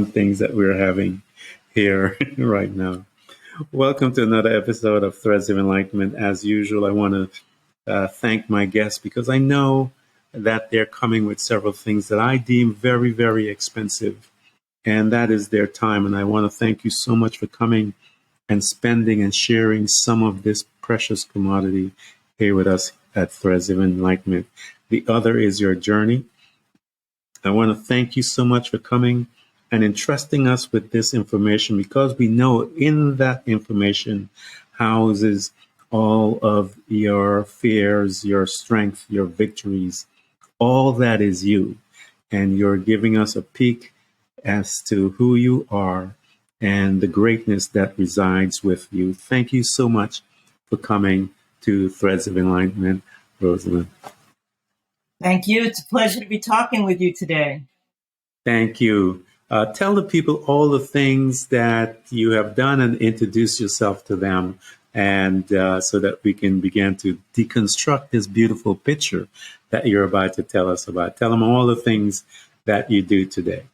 things that we're having here right now. Welcome to another episode of Threads of Enlightenment. As usual, I want to thank my guests because I know that they're coming with several things that I deem very, very expensive, and that is their time. And I want to thank you so much for coming and spending and sharing some of this precious commodity here with us at Threads of Enlightenment. The other is your journey. I want to thank you so much for coming and entrusting us with this information because we know in that information houses all of your fears, your strength, your victories. All that is you. And you're giving us a peek as to who you are and the greatness that resides with you. Thank you so much for coming to Threads of Enlightenment, Rosalind. Thank you. It's a pleasure to be talking with you today. Thank you. Tell the people all the things that you have done and introduce yourself to them, and so that we can begin to deconstruct this beautiful picture that you're about to tell us about. Tell them all the things that you do today.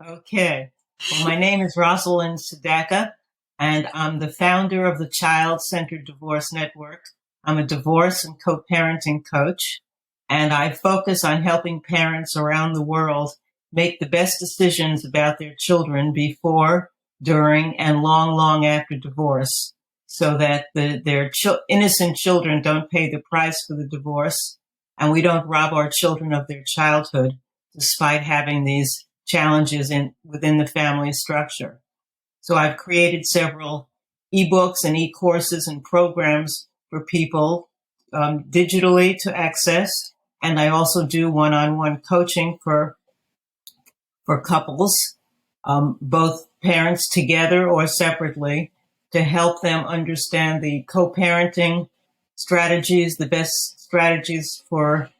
Okay. Well, my name is Rosalind Sedaka, and I'm the founder of the Child-Centered Divorce Network. I'm a divorce and co-parenting coach, and I focus on helping parents around the world make the best decisions about their children before, during, and long, long after divorce, so that their innocent children don't pay the price for the divorce, and we don't rob our children of their childhood, despite having these challenges within the family structure. So I've created several ebooks and e-courses and programs for people digitally to access, and I also do one-on-one coaching for couples, both parents together or separately, to help them understand the co-parenting strategies, the best strategies for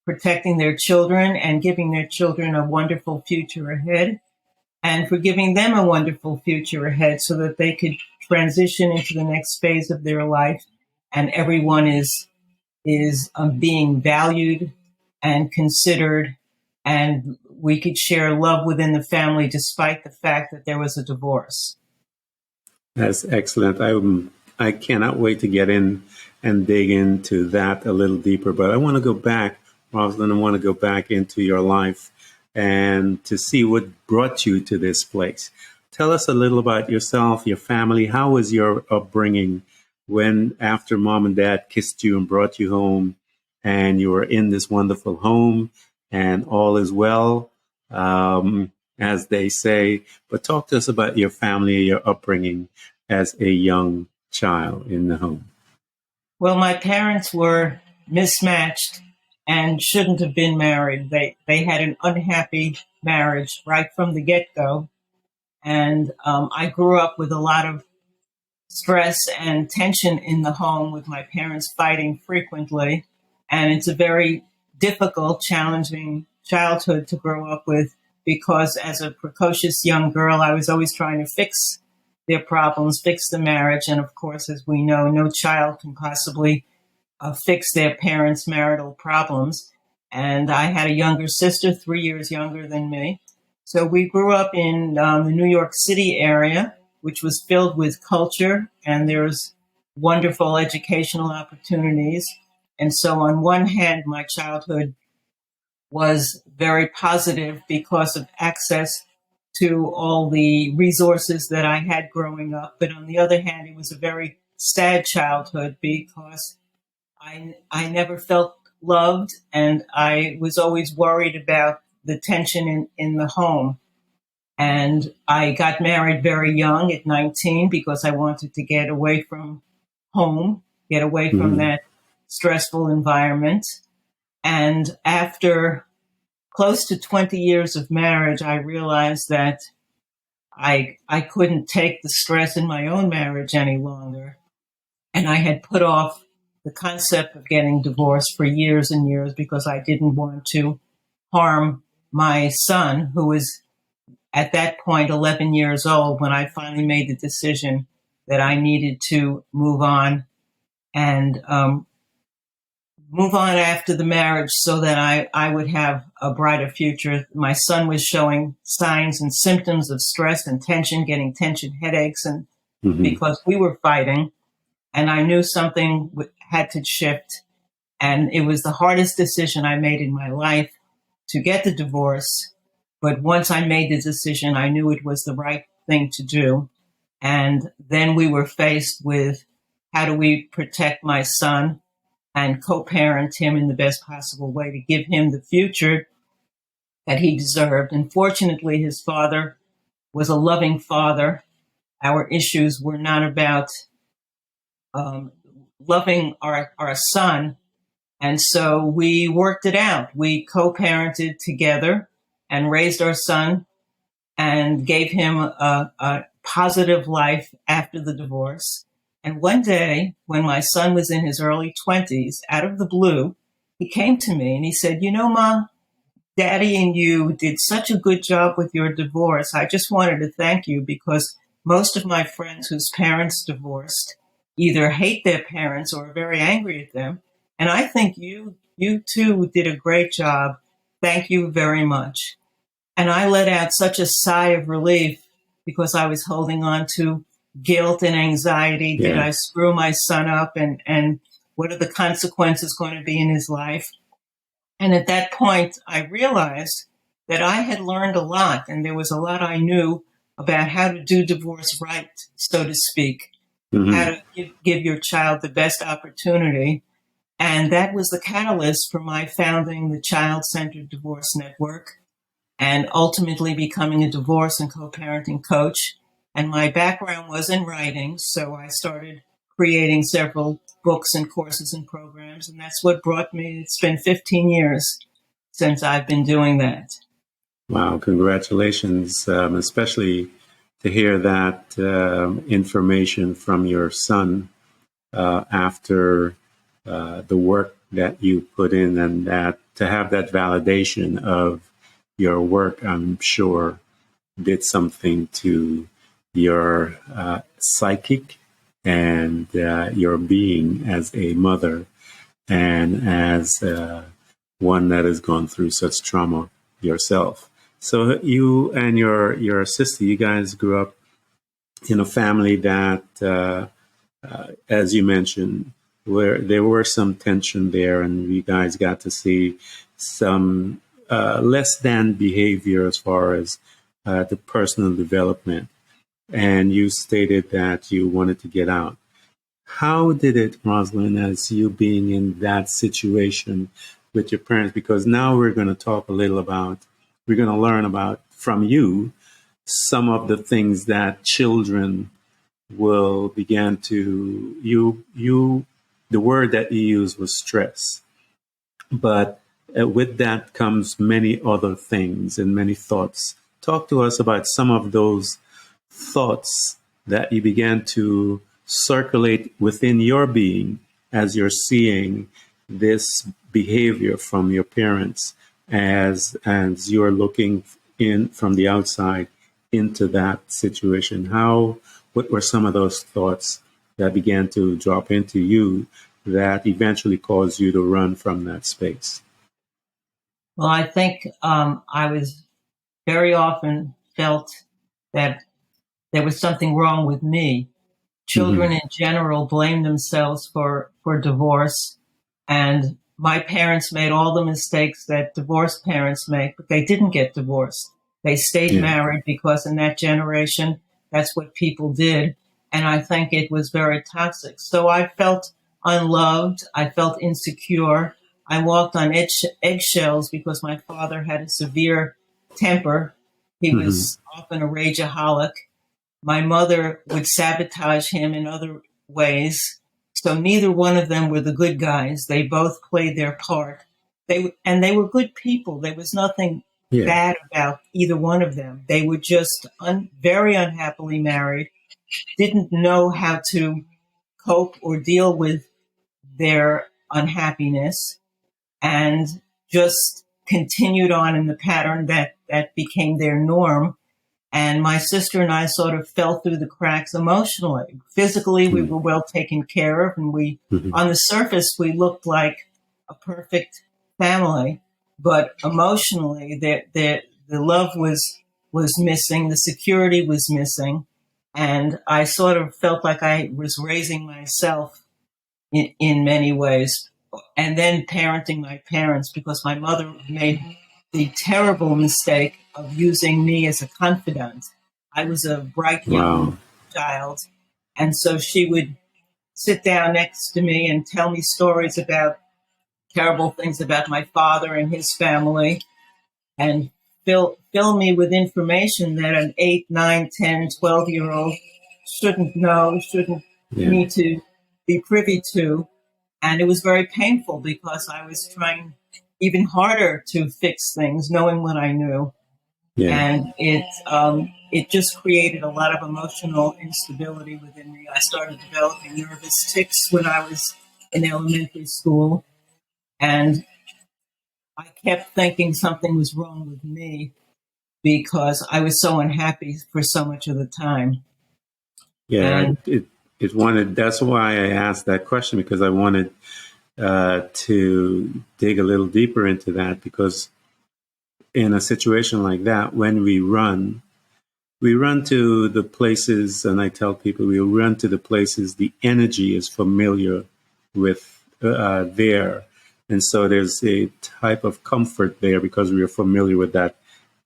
protecting their children and giving their children a wonderful future ahead, and for giving them a wonderful future ahead so that they could transition into the next phase of their life and everyone is being valued and considered, and we could share love within the family despite the fact that there was a divorce. That's excellent. I cannot wait to get in and dig into that a little deeper. But I want to go back, Rosalind, I want to go back into your life and to see what brought you to this place. Tell us a little about yourself, your family. How was your upbringing when, after mom and dad kissed you and brought you home, and you were in this wonderful home and all is well, as they say? But talk to us about your family, your upbringing as a young child in the home. Well, my parents were mismatched and shouldn't have been married. They had an unhappy marriage right from the get-go. And I grew up with a lot of stress and tension in the home, with my parents fighting frequently. And it's a very difficult, challenging childhood to grow up with, because as a precocious young girl, I was always trying to fix their problems, fix the marriage. And of course, as we know, no child can possibly fix their parents' marital problems. And I had a younger sister, 3 years younger than me. So we grew up in the New York City area, which was filled with culture, and there's wonderful educational opportunities. And so on one hand, my childhood was very positive because of access to all the resources that I had growing up. But on the other hand, it was a very sad childhood because I never felt loved, and I was always worried about the tension in the home. And I got married very young at 19 because I wanted to get away from home, get away from that stressful environment. And after close to 20 years of marriage, I realized that I couldn't take the stress in my own marriage any longer. And I had put off the concept of getting divorced for years and years because I didn't want to harm my son, who was at that point 11 years old, when I finally made the decision that I needed to move on and move on after the marriage so that I would have a brighter future. My son was showing signs and symptoms of stress and tension, getting tension headaches, and because we were fighting, and I knew something had to shift. And it was the hardest decision I made in my life to get the divorce. But once I made the decision, I knew it was the right thing to do. And then we were faced with, how do we protect my son and co-parent him in the best possible way to give him the future that he deserved? And fortunately, his father was a loving father. Our issues were not about loving our son. And so we worked it out. We co-parented together and raised our son and gave him a positive life after the divorce. And one day, when my son was in his early 20s, out of the blue, he came to me and he said, "You know, Ma, Daddy and you did such a good job with your divorce. I just wanted to thank you because most of my friends whose parents divorced either hate their parents or are very angry at them. And I think you too did a great job. Thank you very much." And I let out such a sigh of relief because I was holding on to guilt and anxiety. Yeah. Did I screw my son up? And what are the consequences going to be in his life? And at that point, I realized that I had learned a lot, and there was a lot I knew about how to do divorce right, so to speak, how to give your child the best opportunity. And that was the catalyst for my founding the Child-Centered Divorce Network and ultimately becoming a divorce and co-parenting coach. And my background was in writing, so I started creating several books and courses and programs, and that's what brought me. It's been 15 years since I've been doing that. Wow, congratulations, especially to hear that information from your son after the work that you put in, and that to have that validation of your work, I'm sure, did something to your psychic and your being as a mother and as one that has gone through such trauma yourself. So you and your sister, you guys grew up in a family that, as you mentioned, where there were some tension there, and you guys got to see some less than behavior as far as the personal development. And you stated that you wanted to get out. How did it, Rosalind, as you being in that situation with your parents? Because now we're going to talk a little about, we're going to learn about from you some of the things that children will begin to, the word that you used was stress. But with that comes many other things and many thoughts. Talk to us about some of those thoughts that you began to circulate within your being as you're seeing this behavior from your parents, as you're looking in from the outside into that situation. What were some of those thoughts that began to drop into you that eventually caused you to run from that space? Well, I think I was very often felt that there was something wrong with me. Children in general blame themselves for divorce. And my parents made all the mistakes that divorced parents make, but they didn't get divorced. They stayed married because in that generation, that's what people did. And I think it was very toxic. So I felt unloved. I felt insecure. I walked on eggshells because my father had a severe temper. He was often a rageaholic. My mother would sabotage him in other ways. So neither one of them were the good guys. They both played their part. They were good people. There was nothing bad about either one of them. They were just very unhappily married, didn't know how to cope or deal with their unhappiness, and just continued on in the pattern that became their norm. And my sister and I sort of fell through the cracks emotionally. Physically, we were well taken care of, and on the surface, we looked like a perfect family, but emotionally, the love was missing, the security was missing, and I sort of felt like I was raising myself in many ways, and then parenting my parents, because my mother made the terrible mistake of using me as a confidant. I was a bright Wow. young child, and so she would sit down next to me and tell me stories about terrible things about my father and his family, and fill me with information that an 8, 9, 10, 12 year old shouldn't know, shouldn't Yeah. need to be privy to. And it was very painful because I was trying even harder to fix things, knowing what I knew. Yeah. And it just created a lot of emotional instability within me. I started developing nervous tics when I was in elementary school, and I kept thinking something was wrong with me because I was so unhappy for so much of the time. Yeah. And It wanted. That's why I asked that question, because I wanted to dig a little deeper into that, because in a situation like that, when we run to the places, and I tell people we run to the places the energy is familiar with there. And so there's a type of comfort there because we are familiar with that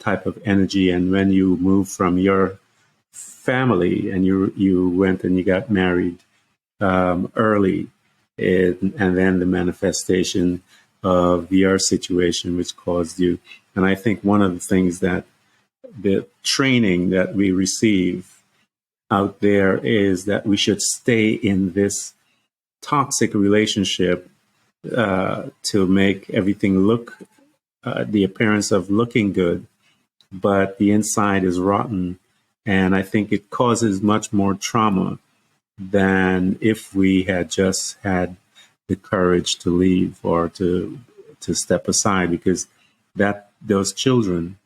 type of energy. And when you move from your family and you went and you got married early, and then the manifestation of your situation, which caused you. And I think one of the things that the training that we receive out there is that we should stay in this toxic relationship to make everything look the appearance of looking good, but the inside is rotten. And I think it causes much more trauma than if we had just had the courage to leave or to step aside, because that those children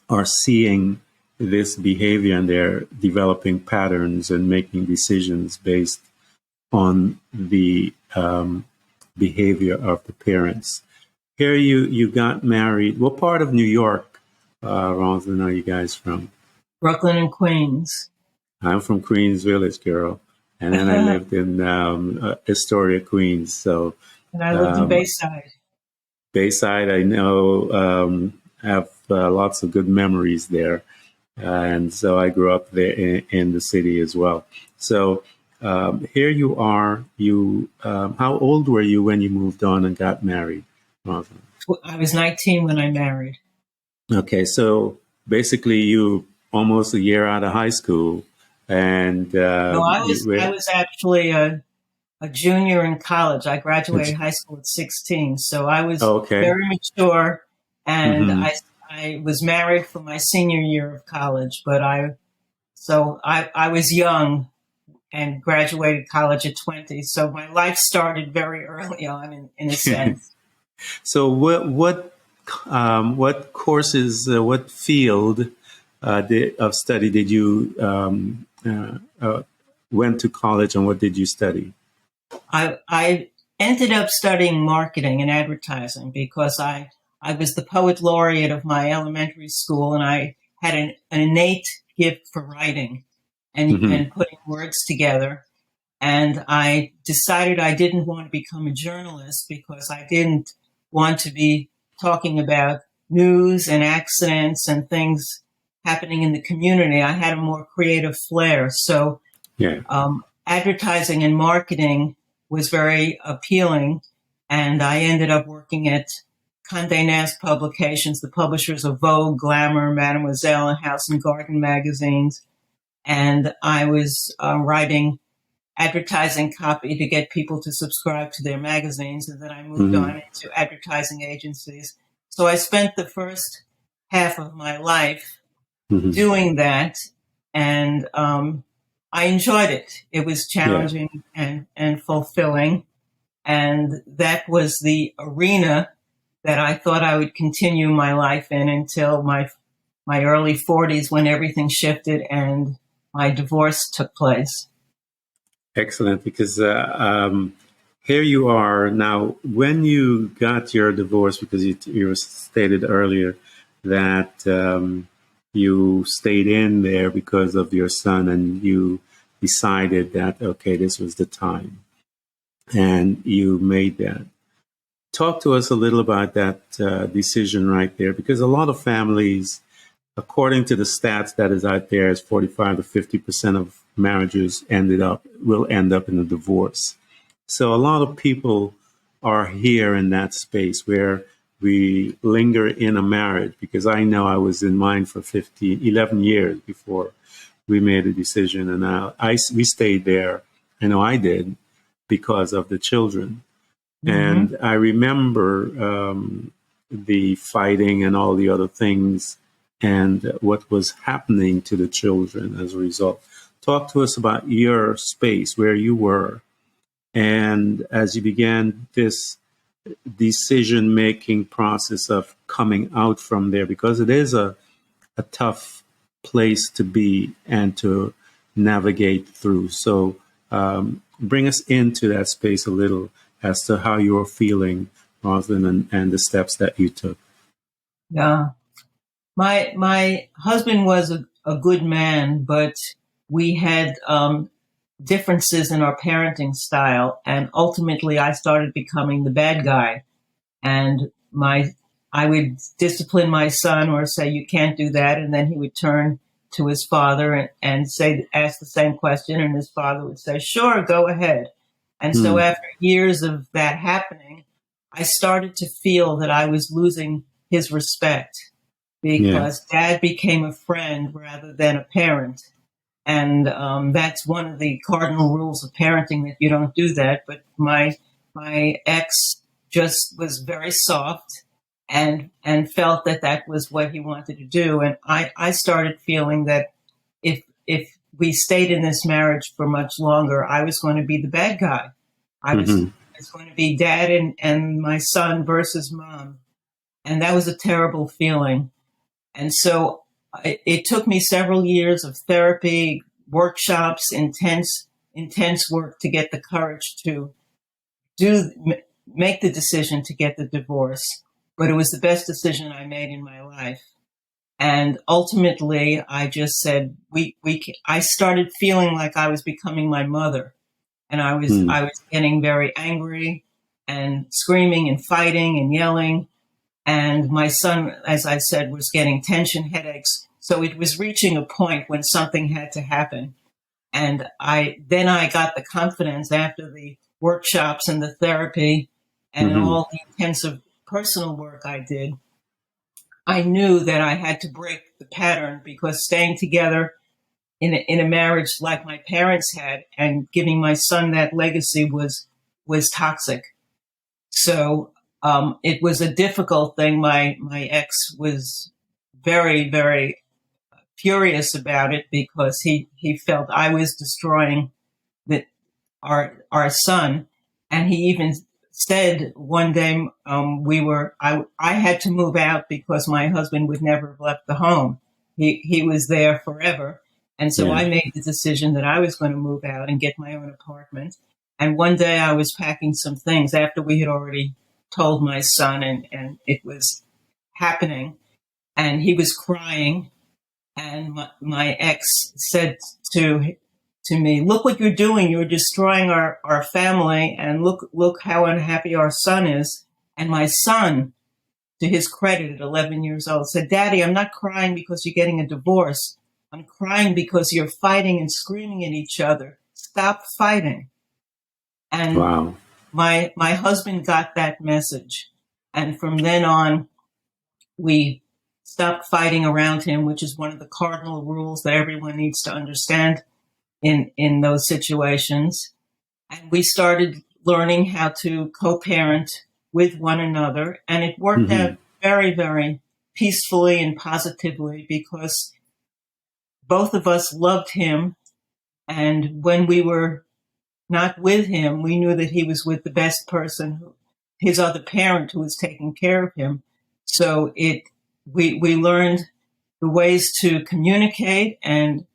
are seeing this behavior and they're developing patterns and making decisions based on the behavior of the parents. Here you got married. What part of New York, Rosalind, are you guys from? Brooklyn and Queens. I'm from Queens Village, girl. And then I lived in Astoria, Queens. So And I lived in Bayside. Bayside, I know, have lots of good memories there. And so I grew up there in the city as well. So here you are. You, how old were you when you moved on and got married, Rosalind? I was 19 when I married. Okay, so basically you almost a year out of high school, and No, I was actually a junior in college. I graduated high school at 16, so I was okay. very mature, and Mm-hmm. I was married for my senior year of college. But I was young and graduated college at 20. So my life started very early on, in a sense. So what courses, what field of study did you went to college, and what did you study? I ended up studying marketing and advertising because I was the poet laureate of my elementary school, and I had an innate gift for writing Mm-hmm. and putting words together. And I decided I didn't want to become a journalist because I didn't want to be talking about news and accidents and things happening in the community. I had a more creative flair. So Yeah. advertising and marketing was very appealing. And I ended up working at Condé Nast Publications, the publishers of Vogue, Glamour, Mademoiselle, and House and Garden magazines. And I was writing advertising copy to get people to subscribe to their magazines. And then I moved Mm-hmm. on into advertising agencies. So I spent the first half of my life Mm-hmm. doing that. And I enjoyed it. It was Yeah. challenging and fulfilling. And that was the arena that I thought I would continue my life in until my early 40s, when everything shifted and my divorce took place. Excellent, because here you are now. When you got your divorce, because you stated earlier that you stayed in there because of your son, and you decided that, okay, this was the time, and you made that. Talk to us a little about that decision right there, because a lot of families, according to the stats that is out there, is 45 to 50% of marriages will end up in a divorce. So a lot of people are here in that space where we linger in a marriage, because I know I was in mine for 11 years before we made a decision, and we stayed there. I know I did, because of the children. Mm-hmm. And I remember the fighting and all the other things, and what was happening to the children as a result. Talk to us about your space, where you were, and as you began this decision-making process of coming out from there, because it is a tough place to be and to navigate through. So bring us into that space a little as to how you're feeling, Rosalind, and the steps that you took. Yeah. My husband was a good man, but we had differences in our parenting style, and ultimately I started becoming the bad guy. And I would discipline my son or say, you can't do that. And then he would turn to his father and ask the same question. And his father would say, sure, go ahead. And so after years of that happening, I started to feel that I was losing his respect, because Dad became a friend rather than a parent. And that's one of the cardinal rules of parenting, that you don't do that. But my ex just was very soft and felt that was what he wanted to do. And I started feeling that if we stayed in this marriage for much longer, I was going to be the bad guy. I was going to be Dad and my son versus Mom. And that was a terrible feeling. And so it took me several years of therapy, workshops, intense work to get the courage to make the decision to get the divorce. But it was the best decision I made in my life. And ultimately, I just said, I started feeling like I was becoming my mother. And I was getting very angry and screaming and fighting and yelling. And my son, as I said, was getting tension headaches. So it was reaching a point when something had to happen. And I got the confidence after the workshops and the therapy and all the intensive personal work I did. I knew that I had to break the pattern, because staying together in a marriage like my parents had and giving my son that legacy was toxic. So it was a difficult thing. My ex was very, very furious about it, because he felt I was destroying our son. And he even said one day, I had to move out because my husband would never have left the home. He was there forever. And so I made the decision that I was going to move out and get my own apartment. And one day I was packing some things after we had already told my son, and it was happening. And he was crying. And my ex said to me, look what you're doing. You're destroying our family. And look how unhappy our son is. And my son, to his credit, at 11 years old, said, Daddy, I'm not crying because you're getting a divorce. I'm crying because you're fighting and screaming at each other. Stop fighting. And wow. My husband got that message. And from then on, we stopped fighting around him, which is one of the cardinal rules that everyone needs to understand in those situations. And we started learning how to co-parent with one another. And it worked out very, very peacefully and positively, because both of us loved him. And when we were not with him, we knew that he was with the best person, his other parent, who was taking care of him. So we learned the ways to communicate and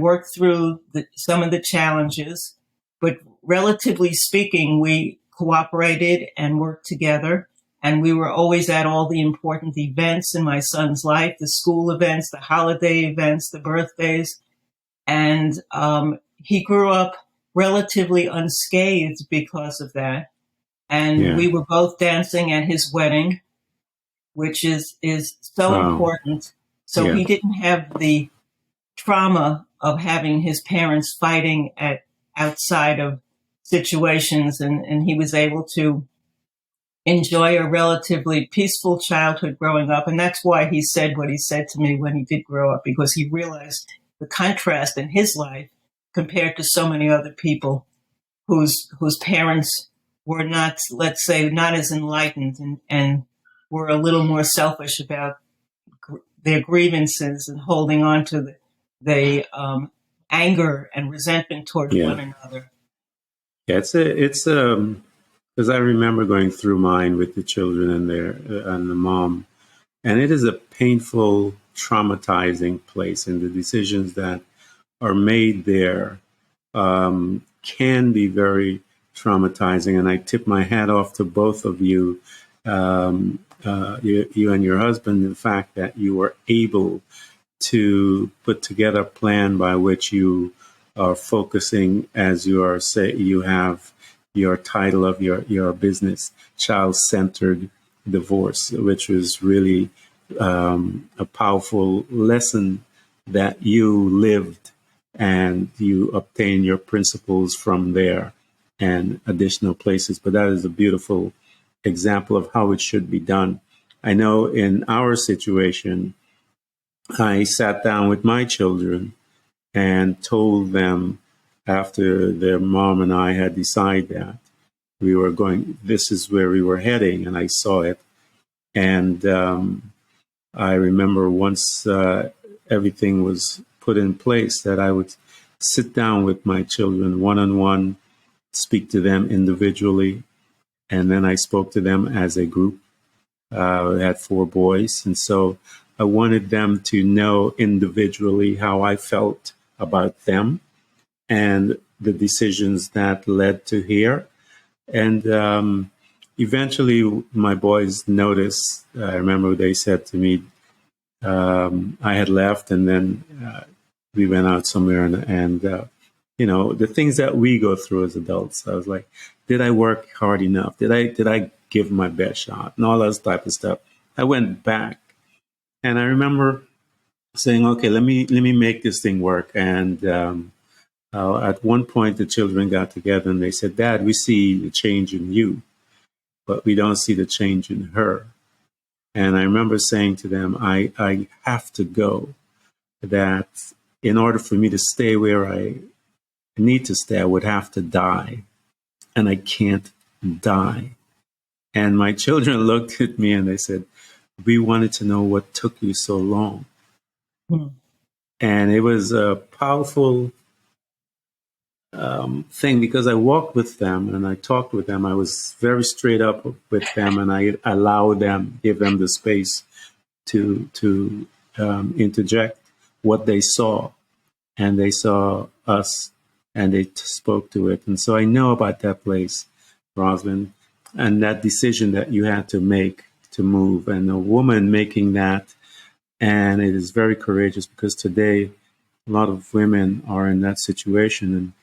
work through some of the challenges. But relatively speaking, we cooperated and worked together. And we were always at all the important events in my son's life, the school events, the holiday events, the birthdays. And he grew up relatively unscathed because of that. And we were both dancing at his wedding, which is so important. So he didn't have the trauma of having his parents fighting outside of situations, and he was able to enjoy a relatively peaceful childhood growing up. And that's why he said what he said to me when he did grow up, because he realized the contrast in his life compared to so many other people whose parents were not, let's say, not as enlightened and were a little more selfish about their grievances and holding on to the anger and resentment towards one another. Yeah, it's because I remember going through mine with the children and the mom, and it is a painful, traumatizing place, and the decisions that are made there can be very traumatizing. And I tip my hat off to both of you, you and your husband, the fact that you were able to put together a plan by which you are focusing, as you are you have your title of your business, child-centered divorce, which was really a powerful lesson that you lived, and you obtain your principles from there and additional places. But that is a beautiful example of how it should be done. I know in our situation, I sat down with my children and told them, after their mom and I had decided that we were going, this is where we were heading, and I saw it. And I remember once everything was put in place, that I would sit down with my children one-on-one, speak to them individually, and then I spoke to them as a group. I had 4 boys, and so I wanted them to know individually how I felt about them and the decisions that led to here. And eventually my boys noticed. I remember they said to me, I had left, and then we went out somewhere, and the things that we go through as adults. I was like, did I work hard enough? Did I give my best shot? And all that type of stuff. I went back, and I remember saying, okay, let me make this thing work. And at one point, the children got together and they said, Dad, we see the change in you, but we don't see the change in her. And I remember saying to them, I have to go, that in order for me to stay where I need to stay, I would have to die. And I can't die. And my children looked at me and they said, we wanted to know what took you so long. And it was a powerful thing, because I walked with them and I talked with them. I was very straight up with them, and I allowed them, give them the space to interject what they saw. And they saw us, and they spoke to it. And so I know about that place, Rosalind, and that decision that you had to make to move, and a woman making that. And it is very courageous, because today a lot of women are in that situation, and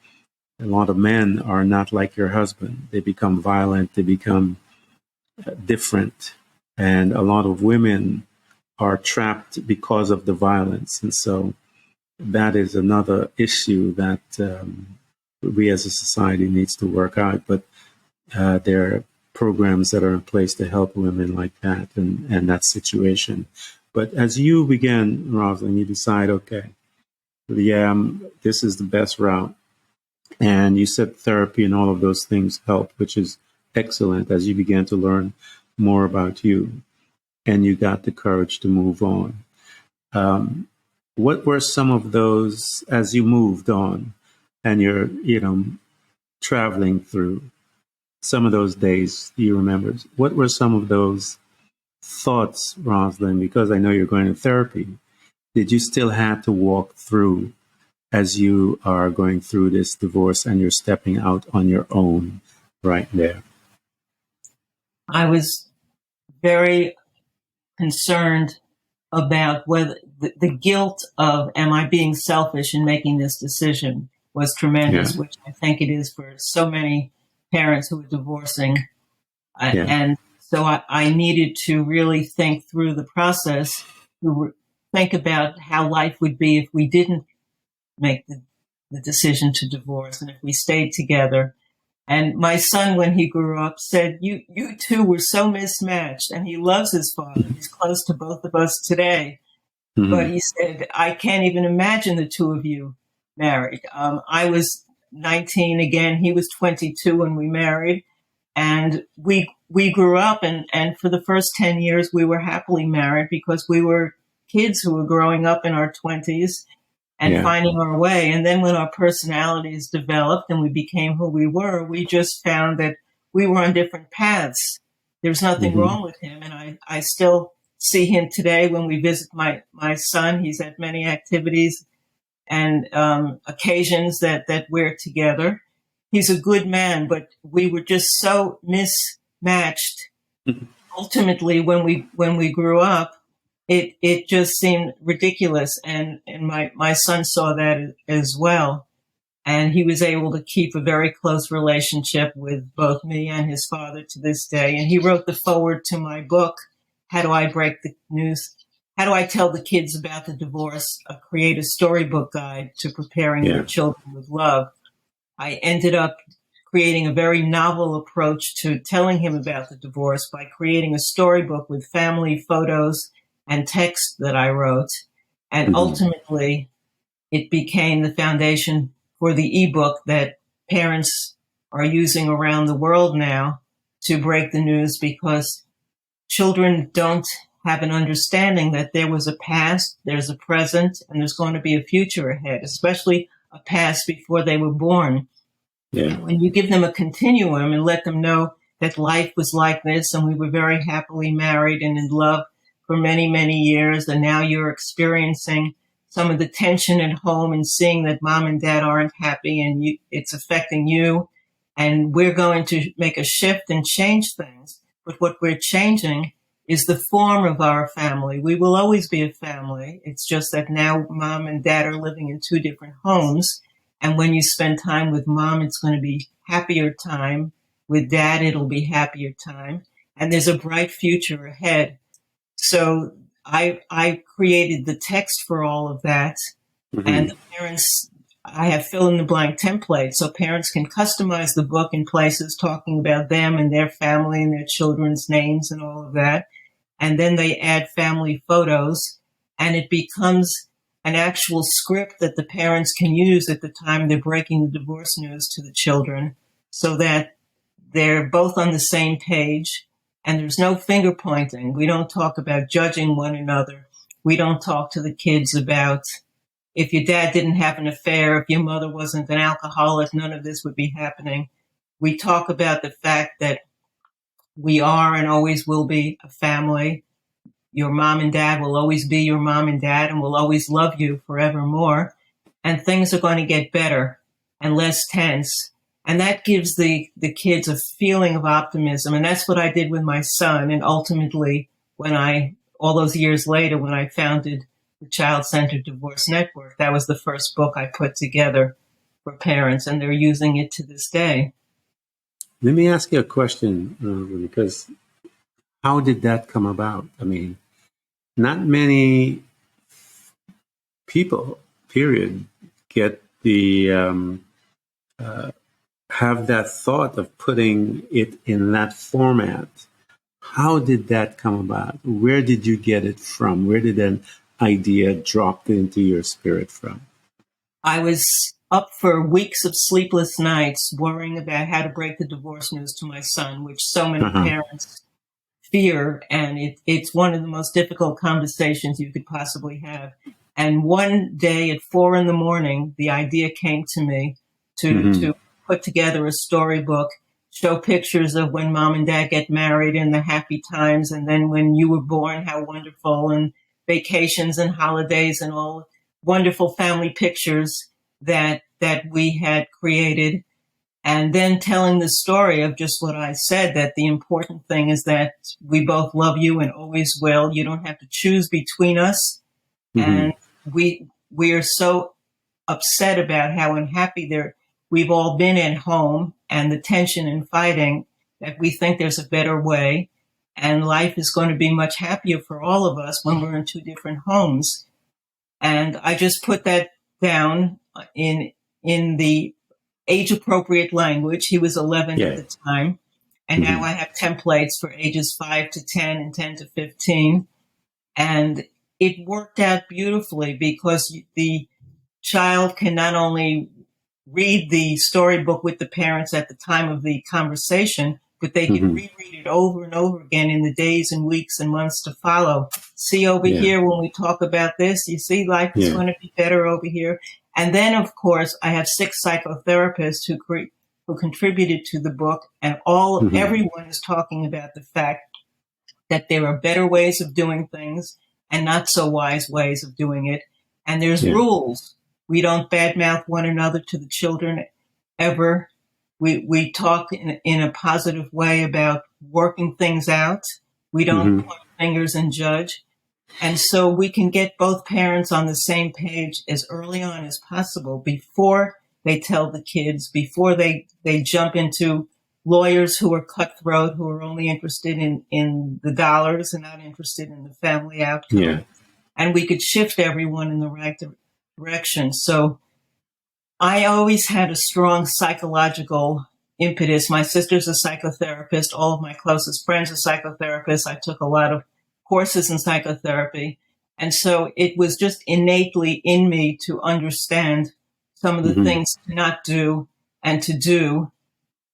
a lot of men are not like your husband. They become violent, they become different. And a lot of women are trapped because of the violence. And so that is another issue that we as a society needs to work out. But there are programs that are in place to help women like that and that situation. But as you began, Rosalind, you decide, okay, this is the best route. And you said therapy and all of those things helped, which is excellent, as you began to learn more about you and you got the courage to move on. What were some of those, as you moved on and you're, traveling through some of those days, you remember, what were some of those thoughts, Rosalind? Because I know you're going to therapy. Did you still have to walk through as you are going through this divorce and you're stepping out on your own right there? I was very concerned about whether the guilt of am I being selfish in making this decision was Yeah. tremendous, which I think it is for so many parents who are divorcing. Yeah. And so I needed to really think through the process, to think about how life would be if we didn't make the decision to divorce and if we stayed together. And my son, when he grew up, said, you two were so mismatched. And he loves his father. He's close to both of us today. But Hmm. he said, I can't even imagine the two of you married. I was 19 again. He was 22 when we married. And we grew up, and for the first 10 years, we were happily married because we were kids who were growing up in our 20s and Yeah. finding our way. And then when our personalities developed and we became who we were, we just found that we were on different paths. There's nothing Hmm. wrong with him. And I still see him today when we visit my son. He's at many activities and occasions that we're together. He's a good man, but we were just so mismatched. Ultimately, when we grew up, it just seemed ridiculous, and my son saw that as well, and he was able to keep a very close relationship with both me and his father to this day. And he wrote the foreword to my book, How Do I Break the News? How do I tell the kids about the divorce? Create a storybook guide to preparing their Yeah. children with love. I ended up creating a very novel approach to telling him about the divorce by creating a storybook with family photos and text that I wrote. And Hmm. ultimately, it became the foundation for the ebook that parents are using around the world now to break the news, because children don't have an understanding that there was a past, there's a present, and there's going to be a future ahead, especially a past before they were born. Yeah. And when you give them a continuum and let them know that life was like this and we were very happily married and in love for many, many years, and now you're experiencing some of the tension at home and seeing that mom and dad aren't happy and it's affecting you, and we're going to make a shift and change things. But what we're changing is the form of our family. We will always be a family. It's just that now mom and dad are living in two different homes, and when you spend time with mom, it's going to be happier time. With dad, it'll be happier time. And there's a bright future ahead. So I created the text for all of that. And Hmm. the parents, I have fill in the blank templates so parents can customize the book in places talking about them and their family and their children's names and all of that. And then they add family photos, and it becomes an actual script that the parents can use at the time they're breaking the divorce news to the children, so that they're both on the same page and there's no finger pointing. We don't talk about judging one another. We don't talk to the kids about if your dad didn't have an affair, if your mother wasn't an alcoholic, none of this would be happening. We talk about the fact that we are and always will be a family. Your mom and dad will always be your mom and dad and will always love you forevermore. And things are going to get better and less tense. And that gives the kids a feeling of optimism. And that's what I did with my son. And ultimately, all those years later, when I founded the Child Centered Divorce Network, that was the first book I put together for parents, and they're using it to this day. Let me ask you a question, because how did that come about? I mean, not many people, period, get the have that thought of putting it in that format. How did that come about? Where did you get it from? Where did an idea drop into your spirit from? I was up for weeks of sleepless nights worrying about how to break the divorce news to my son, which so many Uh-huh. parents fear. And it's one of the most difficult conversations you could possibly have. And one day at 4 a.m, the idea came to me Mm-hmm. to put together a storybook, show pictures of when mom and dad get married and the happy times, and then when you were born, how wonderful, and vacations and holidays and all wonderful family pictures that we had created. And then telling the story of just what I said, that the important thing is that we both love you and always will. You don't have to choose between us. Mm-hmm. And we are so upset about how unhappy we've all been at home and the tension and fighting, that we think there's a better way. And life is going to be much happier for all of us when we're in two different homes. And I just put that down in the age appropriate language. He was 11 at Yeah. the time. And now I have templates for ages 5 to 10 and 10 to 15. And it worked out beautifully because the child can not only read the storybook with the parents at the time of the conversation, but they can reread it over and over again in the days and weeks and months to follow. See over here when we talk about this, you see life is going to be better over here. And then, of course, I have 6 psychotherapists who contributed to the book, and everyone is talking about the fact that there are better ways of doing things and not so wise ways of doing it. And there's rules. We don't badmouth one another to the children ever. We talk in a positive way about working things out. We don't point fingers and judge. And so we can get both parents on the same page as early on as possible before they tell the kids, before they jump into lawyers who are cutthroat, who are only interested in the dollars and not interested in the family outcome. Yeah. And we could shift everyone in the right direction. So I always had a strong psychological impetus. My sister's a psychotherapist. All of my closest friends are psychotherapists. I took a lot of courses in psychotherapy. And so it was just innately in me to understand some of the things to not do and to do.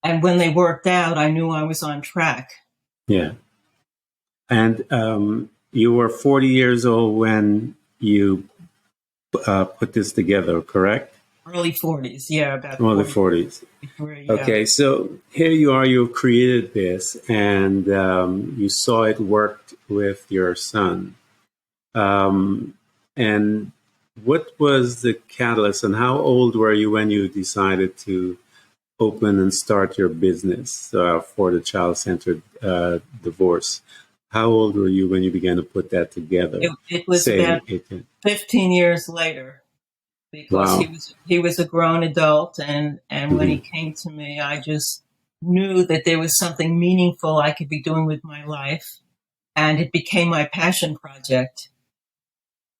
And when they worked out, I knew I was on track. Yeah. And you were 40 years old when you put this together, correct? Early 40s, yeah, about early 40s. Okay, so here you are, you've created this, and you saw it worked with your son. And what was the catalyst, and how old were you when you decided to open and start your business for the child-centered divorce? How old were you when you began to put that together? It was about 15 years later, because he was a grown adult, and when he came to me, I just knew that there was something meaningful I could be doing with my life, and it became my passion project.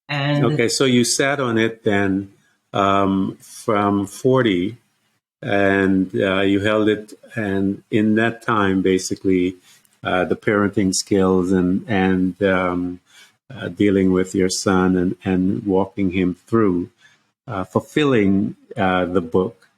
And okay, so you sat on it then from 40, and you held it, and in that time, basically, the parenting skills and dealing with your son and walking him through fulfilling the book,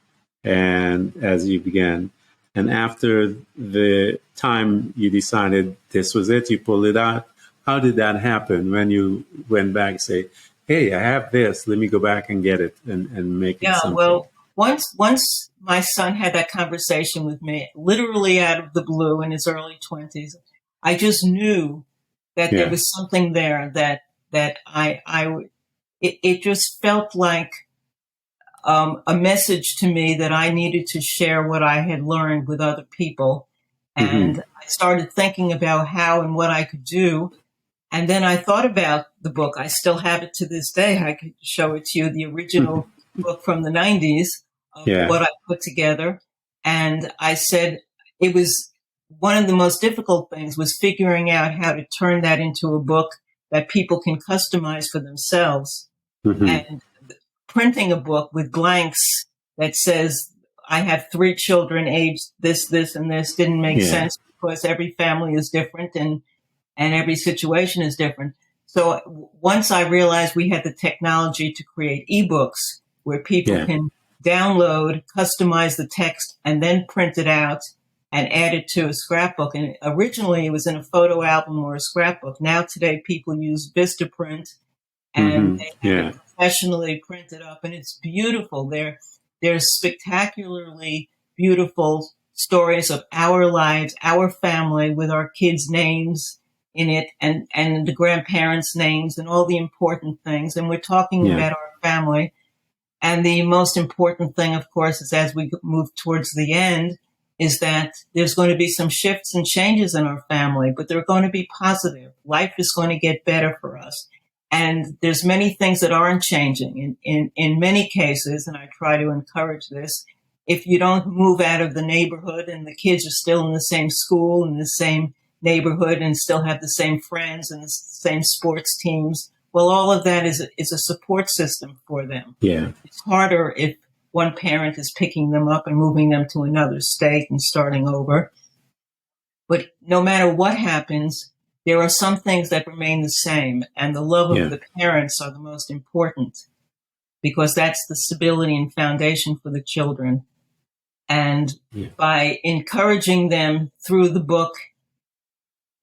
and as you began, and after the time you decided this was it, you pulled it out. How did that happen when you went back and say, hey, I have this, let me go back and get it and make it something? Well, once my son had that conversation with me, literally out of the blue in his early 20s, I just knew that there was something there that it just felt like a message to me that I needed to share what I had learned with other people. And I started thinking about how and what I could do. And then I thought about the book. I still have it to this day. I could show it to you, the original book from the 90s of what I put together. And I said it was one of the most difficult things was figuring out how to turn that into a book that people can customize for themselves. And printing a book with blanks that says, I have 3 children aged this, this, and this didn't make sense, because every family is different and every situation is different. So once I realized we had the technology to create ebooks where people can download, customize the text, and then print it out and add it to a scrapbook. And originally it was in a photo album or a scrapbook. Now today people use Vistaprint, and they have it professionally printed up, and it's beautiful. There's spectacularly beautiful stories of our lives, our family, with our kids' names in it, and the grandparents' names and all the important things. And we're talking about our family. And the most important thing, of course, is as we move towards the end, is that there's going to be some shifts and changes in our family, but they're going to be positive. Life is going to get better for us. And there's many things that aren't changing. In many cases, and I try to encourage this, if you don't move out of the neighborhood and the kids are still in the same school, in the same neighborhood, and still have the same friends and the same sports teams, well, all of that is a support system for them. Yeah. It's harder if one parent is picking them up and moving them to another state and starting over. But no matter what happens, there are some things that remain the same, and the love of the parents are the most important, because that's the stability and foundation for the children. And by encouraging them through the book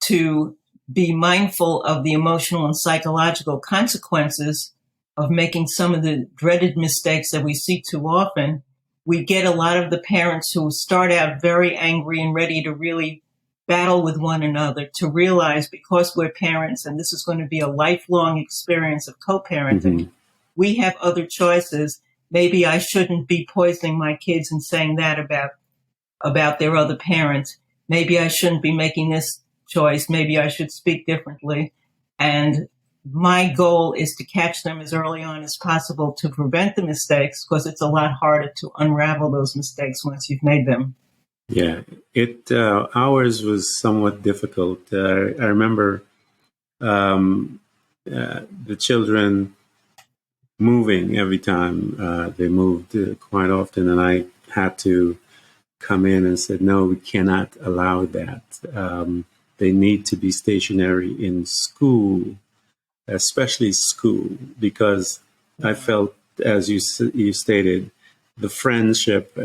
to be mindful of the emotional and psychological consequences of making some of the dreaded mistakes that we see too often, we get a lot of the parents who start out very angry and ready to really battle with one another to realize, because we're parents and this is going to be a lifelong experience of co-parenting, we have other choices. Maybe I shouldn't be poisoning my kids and saying that about their other parents. Maybe I shouldn't be making this choice. Maybe I should speak differently. And my goal is to catch them as early on as possible to prevent the mistakes, because it's a lot harder to unravel those mistakes once you've made them. Yeah, ours was somewhat difficult. I remember the children moving every time they moved quite often, and I had to come in and said, no, we cannot allow that. They need to be stationary in school, especially school, because I felt, as you stated, the friendship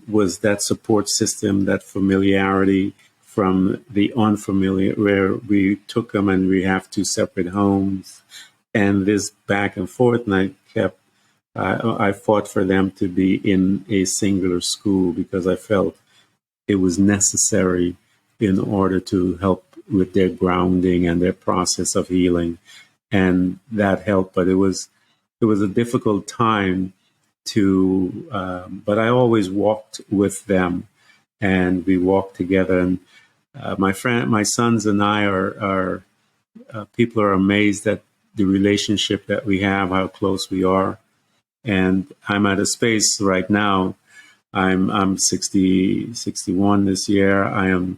was that support system, that familiarity from the unfamiliar, where we took them and we have two separate homes, and this back and forth. And I fought for them to be in a singular school because I felt it was necessary in order to help with their grounding and their process of healing, and that helped. But it was a difficult time but I always walked with them, and we walked together. And my sons and I are people are amazed at the relationship that we have, how close we are. And I'm at a space right now. I'm 61 this year. And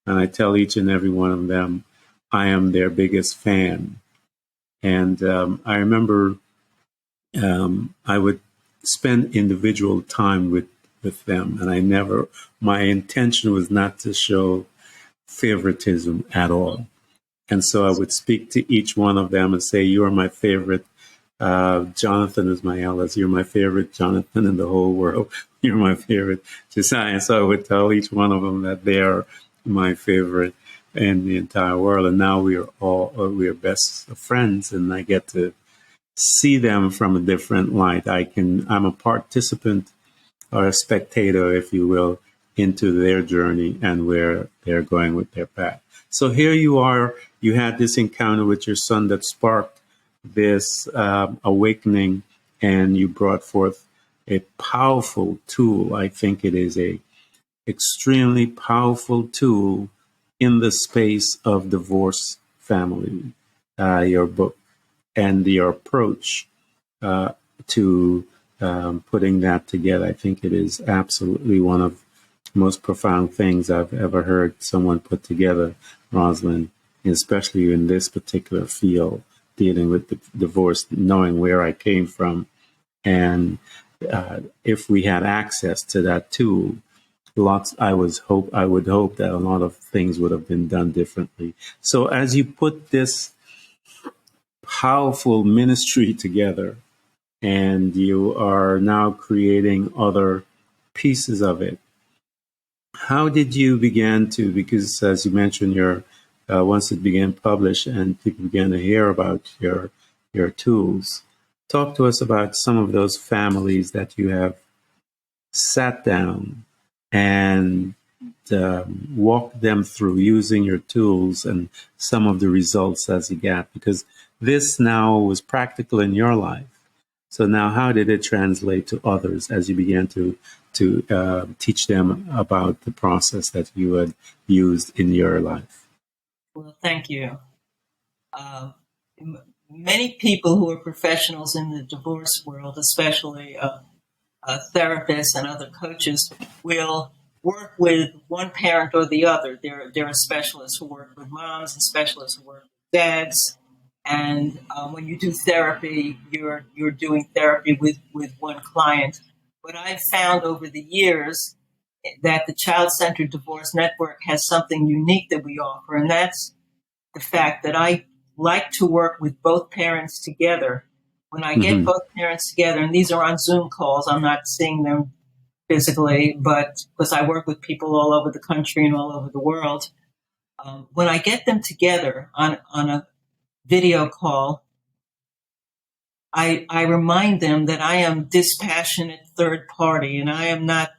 I tell each and every one of them, I am their biggest fan. And I remember I would spend individual time with them, and my intention was not to show favoritism at all. And so I would speak to each one of them and say, you are my favorite. Jonathan is my eldest. You're my favorite Jonathan in the whole world. You're my favorite Josiah. And so I would tell each one of them that they are my favorite in the entire world. And now we are best friends, and I get to see them from a different light. I'm a participant or a spectator, if you will, into their journey and where they're going with their path. So here you are, you had this encounter with your son that sparked this awakening, and you brought forth a powerful tool. I think it is a extremely powerful tool in the space of divorce family, your book and your approach to putting that together. I think it is absolutely one of the most profound things I've ever heard someone put together, Rosalind, especially in this particular field, dealing with the divorce, knowing where I came from. And if we had access to that tool, I would hope that a lot of things would have been done differently. So as you put this powerful ministry together, and you are now creating other pieces of it, how did you begin to, because as you mentioned, once it began published and people began to hear about your tools, talk to us about some of those families that you have sat down and walked them through using your tools and some of the results as you got, because this now was practical in your life. So now, how did it translate to others as you began to teach them about the process that you had used in your life? Well, thank you. Many people who are professionals in the divorce world, especially therapists and other coaches, will work with one parent or the other. There are specialists who work with moms and specialists who work with dads. And when you do therapy, you're doing therapy with one client. But I've found over the years that the Child-Centered Divorce Network has something unique that we offer, and that's the fact that I like to work with both parents together. When I get both parents together, and these are on Zoom calls, I'm not seeing them physically, but because I work with people all over the country and all over the world, when I get them together on a video call, I remind them that I am dispassionate third party, and I am not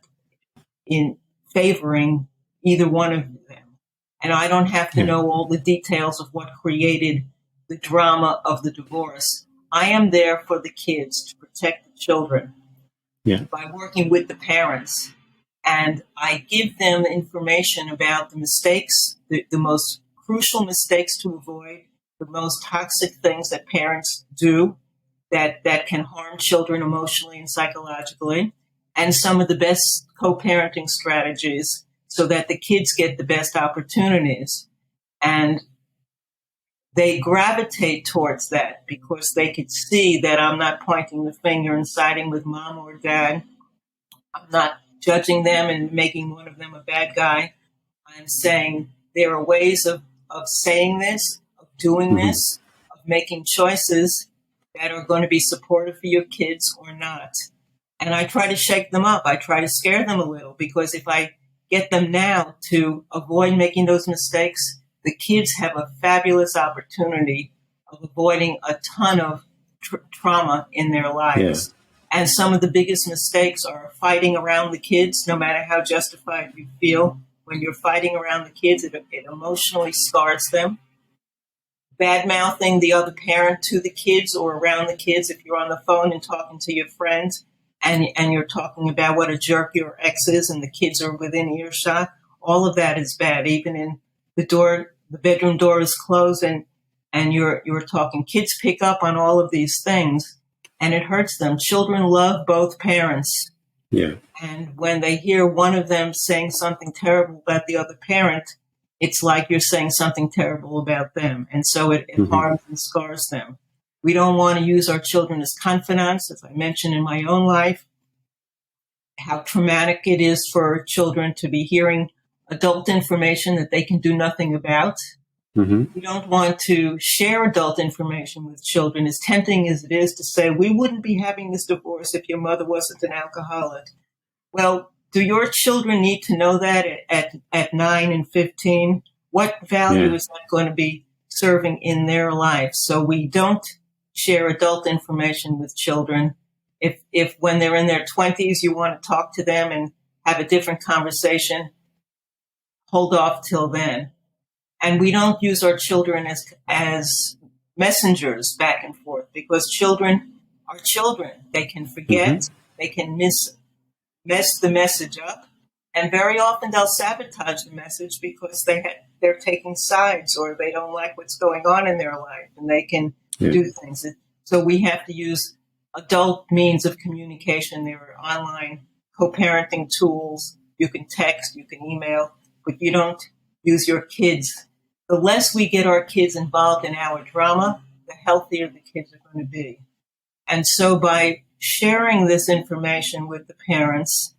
in favoring either one of them. And I don't have to know all the details of what created the drama of the divorce. I am there for the kids, to protect the children by working with the parents. And I give them information about the mistakes, the most crucial mistakes to avoid, the most toxic things that parents do that can harm children emotionally and psychologically, and some of the best co-parenting strategies so that the kids get the best opportunities. And they gravitate towards that because they could see that I'm not pointing the finger and siding with mom or dad. I'm not judging them and making one of them a bad guy. I'm saying there are ways of saying this, of doing this, of making choices that are going to be supportive for your kids or not. And I try to shake them up. I try to scare them a little, because if I get them now to avoid making those mistakes, the kids have a fabulous opportunity of avoiding a ton of trauma in their lives. And some of the biggest mistakes are fighting around the kids, no matter how justified you feel. When you're fighting around the kids, it emotionally scars them. Bad-mouthing the other parent to the kids or around the kids, if you're on the phone and talking to your friends and you're talking about what a jerk your ex is and the kids are within earshot, all of that is bad. Even in the bedroom door is closed and you're talking. Kids pick up on all of these things, and it hurts them. Children love both parents. And when they hear one of them saying something terrible about the other parent, it's like you're saying something terrible about them. And so it harms and scars them. We don't want to use our children as confidants. As I mentioned in my own life, how traumatic it is for children to be hearing adult information that they can do nothing about. We don't want to share adult information with children, as tempting as it is to say, we wouldn't be having this divorce if your mother wasn't an alcoholic. Well, do your children need to know that at 9 and 15? What value is that going to be serving in their lives? So we don't share adult information with children. If when they're in their 20s, you want to talk to them and have a different conversation, hold off till then. And we don't use our children as messengers back and forth, because children are children. They can forget, they can mess the message up, and very often they'll sabotage the message because they're taking sides, or they don't like what's going on in their life, and they can do things. So we have to use adult means of communication. There are online co-parenting tools. You can text, you can email, but you don't use your kids. The less we get our kids involved in our drama, the healthier the kids are going to be. And so by sharing this information with the parents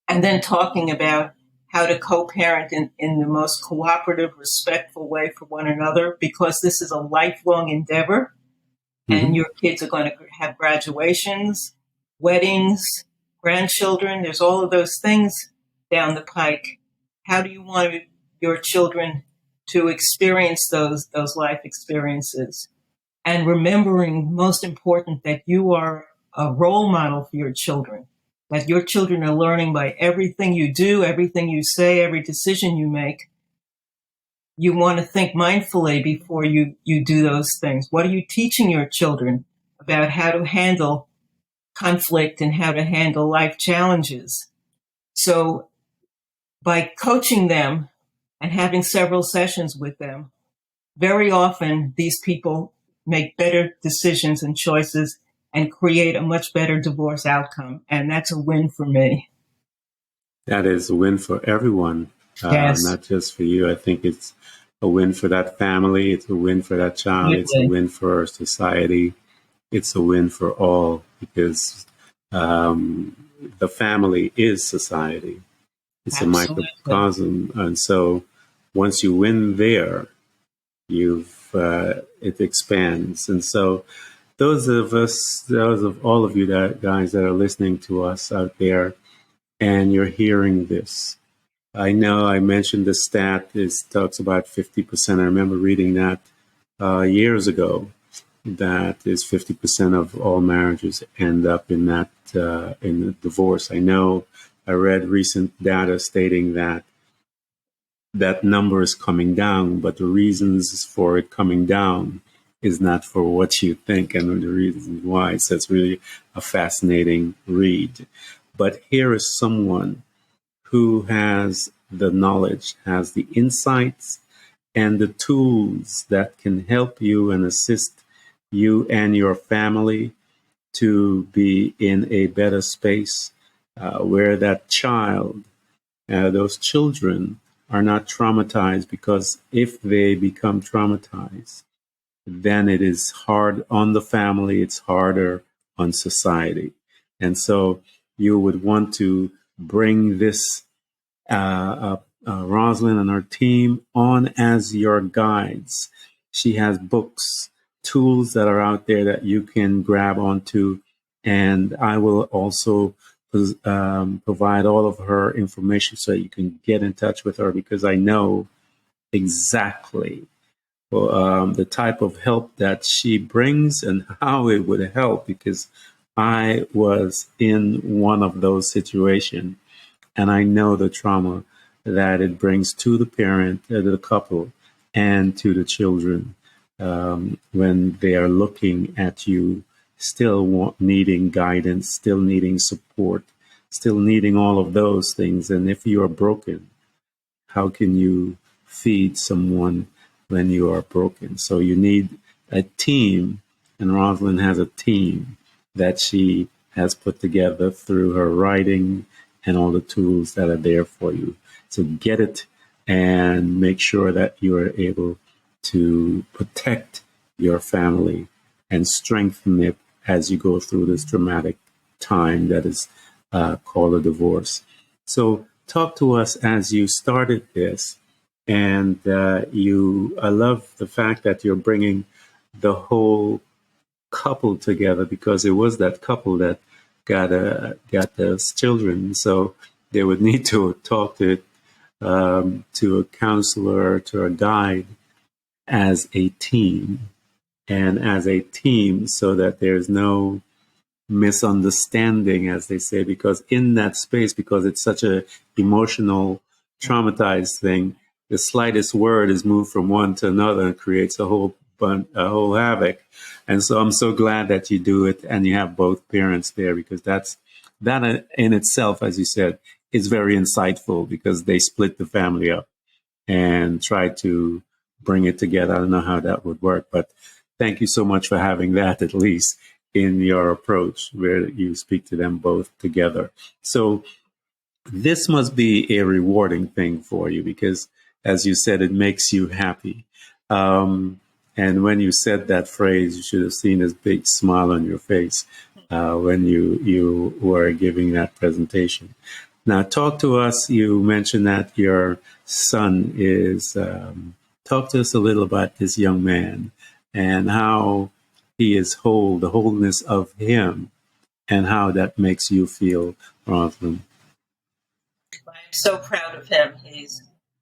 and then talking about how to co-parent in the most cooperative, respectful way for one another, because this is a lifelong endeavor, and your kids are going to have graduations, weddings, grandchildren. There's all of those things down the pike. How do you want your children to experience those life experiences? And remembering, most important, that you are a role model for your children, that your children are learning by everything you do, everything you say, every decision you make. You want to think mindfully before you do those things. What are you teaching your children about how to handle conflict and how to handle life challenges. So by coaching them and having several sessions with them, very often these people make better decisions and choices and create a much better divorce outcome. And that's a win for me. That is a win for everyone, Yes. not just for you. I think it's a win for that family. It's a win for that child. Really? It's a win for society. It's a win for all, because the family is society. It's Absolutely. a microcosm. And so once you win there, it expands. And so those of all of you guys that are listening to us out there, and you're hearing this, I know I mentioned the stat talks about 50%. I remember reading that years ago. That is 50% of all marriages end up in that in a divorce. I know I read recent data stating that number is coming down, but the reasons for it coming down is not for what you think and the reasons why. So it's really a fascinating read. But here is someone who has the knowledge, has the insights, and the tools that can help you and assist you and your family to be in a better space where that child, those children, are not traumatized, because if they become traumatized, then it is hard on the family, it's harder on society. And so you would want to bring this Rosalind and her team on as your guides. She has books, tools that are out there that you can grab onto, and I will also provide all of her information so you can get in touch with her, because I know exactly the type of help that she brings and how it would help, because I was in one of those situations. And I know the trauma that it brings to the parent, to the couple, and to the children when they are looking at you, still needing guidance, still needing support, still needing all of those things. And if you are broken, how can you feed someone when you are broken? So you need a team, and Rosalind has a team that she has put together through her writing and all the tools that are there for you. So get it and make sure that you are able to protect your family and strengthen it as you go through this dramatic time that is called a divorce. So talk to us as you started this, and I love the fact that you're bringing the whole couple together, because it was that couple that got those children. So they would need to talk to a counselor, to a guide, as a team, so that there's no misunderstanding, as they say, because in that space, because it's such a emotional, traumatized thing, the slightest word is moved from one to another and creates a whole havoc. And so I'm so glad that you do it and you have both parents there, because that in itself, as you said, is very insightful, because they split the family up and try to bring it together. I don't know how that would work, but thank you so much for having that, at least in your approach, where you speak to them both together. So this must be a rewarding thing for you, because, as you said, it makes you happy. And when you said that phrase, you should have seen this big smile on your face when you were giving that presentation. Now, talk to us. You mentioned that your son is. Talk to us a little about this young man and how he is whole, the wholeness of him, and how that makes you feel, Rosalind. I'm so proud of him.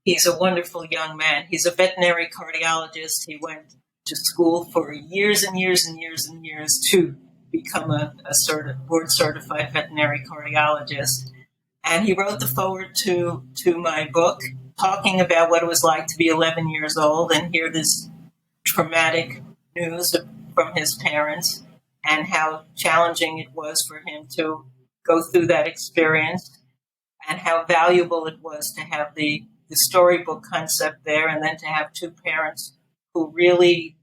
He's a wonderful young man. He's a veterinary cardiologist. He went to school for years and years and years and years to become a board certified veterinary cardiologist. And he wrote the foreword to my book, talking about what it was like to be 11 years old and hear this traumatic news from his parents. and how challenging it was for him to go through that experience, and how valuable it was to have the storybook concept there, and then to have two parents who really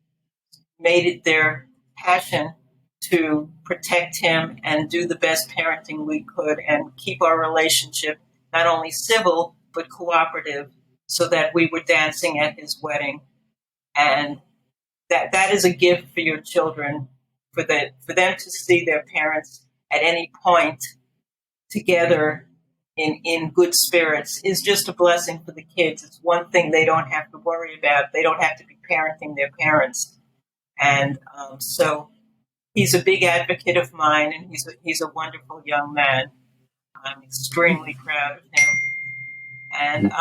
made it their passion to protect him and do the best parenting we could and keep our relationship not only civil but cooperative, so that we were dancing at his wedding. And that is a gift for your children, for them to see their parents at any point together in good spirits is just a blessing for the kids. It's one thing they don't have to worry about. They don't have to be parenting their parents. And so he's a big advocate of mine, and he's a wonderful young man. I'm extremely proud of him. And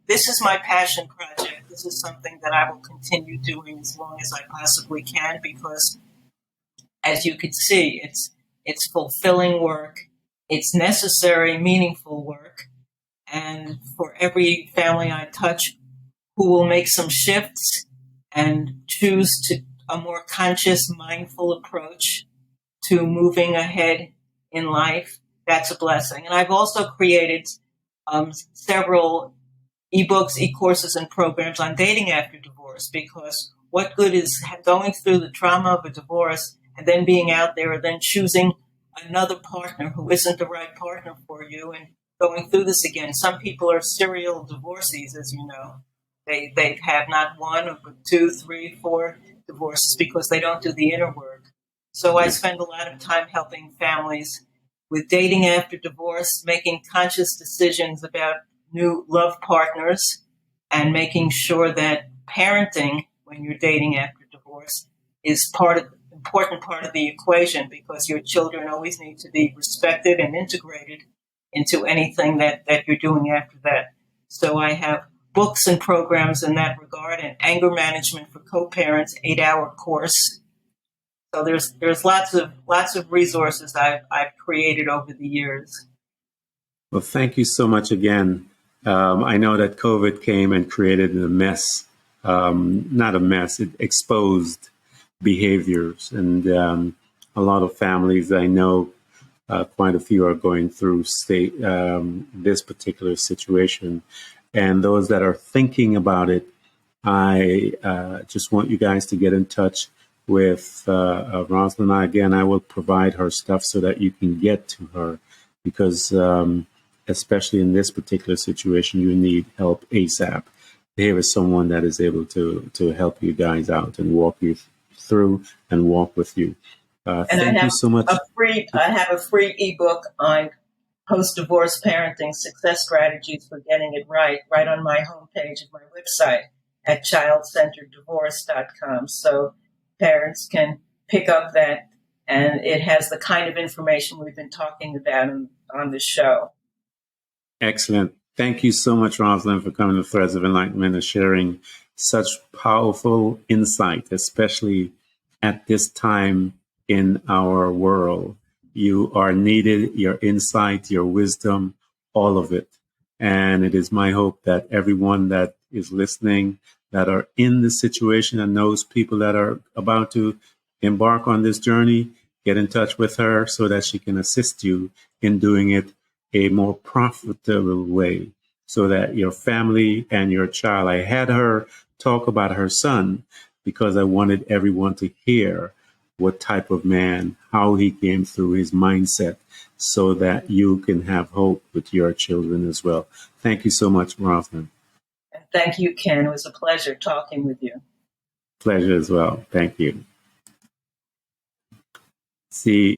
this is my passion project. This is something that I will continue doing as long as I possibly can, because as you can see, it's fulfilling work. It's necessary, meaningful work. And for every family I touch who will make some shifts and choose to a more conscious, mindful approach to moving ahead in life, that's a blessing. And I've also created several ebooks, e-courses, and programs on dating after divorce, because what good is going through the trauma of a divorce and then being out there and then choosing another partner who isn't the right partner for you and going through this again. Some people are serial divorcees, as you know. They have not one, but 2, 3, 4 divorces because they don't do the inner work. So I spend a lot of time helping families with dating after divorce, making conscious decisions about new love partners, and making sure that parenting when you're dating after divorce is important part of the equation, because your children always need to be respected and integrated into anything that you're doing after that. So I have books and programs in that regard, and anger management for co-parents, 8-hour course. So there's lots of resources I've created over the years. Well, thank you so much again. I know that COVID came and created a mess, not a mess, it exposed behaviors. And a lot of families, I know quite a few are going through this particular situation. And those that are thinking about it, I just want you guys to get in touch with Rosalind. Again, I will provide her stuff so that you can get to her, because especially in this particular situation, you need help ASAP. Here is someone that is able to help you guys out and walk you through and walk with you. Thank you so much. I have a free ebook on post-divorce parenting success strategies for getting it right on my homepage of my website at childcentereddivorce.com. So parents can pick up that, and it has the kind of information we've been talking about on the show. Excellent. Thank you so much, Rosalind, for coming to Threads of Enlightenment and sharing such powerful insight, especially at this time in our world. You are needed, your insight, your wisdom, all of it. And it is my hope that everyone that is listening, that are in this situation and knows people that are about to embark on this journey, get in touch with her so that she can assist you in doing it a more profitable way, so that your family and your child. I had her talk about her son because I wanted everyone to hear what type of man, how he came through, his mindset, so that you can have hope with your children as well. Thank you so much, Rosalind. Thank you, Ken. It was a pleasure talking with you. Pleasure as well. Thank you. See.